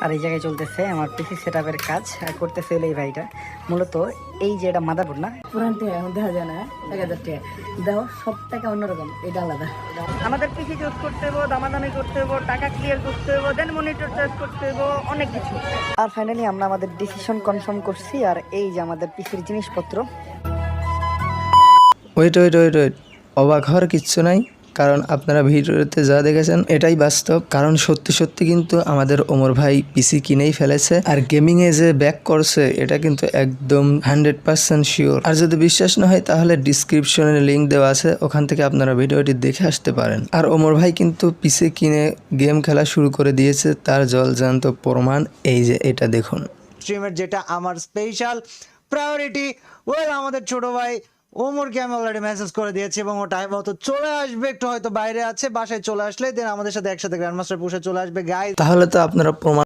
আর এই জায়গায় চলতেছে আমার পিসি সেটআপের কাজ করতেছে এই ভাইটা। মূলত এই যে এটা মাদারবোর্ড না, পুরান টাকা এখন দেখা যায় না, 1000 টাকা দাও, সব টাকা অন্যরকম, এটা আলাদা। আমাদের পিসি চুজ করতে হবো, দামাদামি করতে হবো, টাকা ক্লিয়ার করতে হবো, দেন মনিটর চয়েস করতে হবো, অনেক কিছু। আর ফাইনালি আমরা আমাদের ডিসিশন কনফার্ম করছি। আর এই যে আমাদের পিসির জিনিসপত্র। ওয়েট ওয়েট ওয়েট ওয়েট, অবাক হওয়ার কিচ্ছু নাই, কারণ আপনারা ভিডিওতে যা দেখেছেন এটাই বাস্তব। কারণ সত্যি সত্যি কিন্তু আমাদের ওমর ভাই পিসি কিনেই ফেলেছে, আর গেমিংয়ে যে ব্যাক করছে এটা কিন্তু একদম 100% শিওর। আর যদি বিশ্বাস না হয় তাহলে ডিসক্রিপশনে লিঙ্ক দেওয়া আছে, ওখান থেকে আপনারা ভিডিওটি দেখে আসতে পারেন। আর ওমর ভাই কিন্তু পিসি কিনে গেম খেলা শুরু করে দিয়েছে, তার জলজান্ত প্রমাণ এই যে এটা দেখুন। স্ট্রিমের যেটা আমার স্পেশাল প্রায়োরিটি, ওয়েল আমাদের ছোট ভাই ওমরকে আমি অলরেডি মেসেজ করে দিয়েছি এবং ও টাইম মতো চলে আসবে, একটু হয়তো বাইরে আছে, বাসায় চলে আসলে দেন আমাদের সাথে একসাথে গ্র্যান্ডমাস্টার পুষে চলে আসবে গাইস। তাহলে তো আপনারা প্রমাণ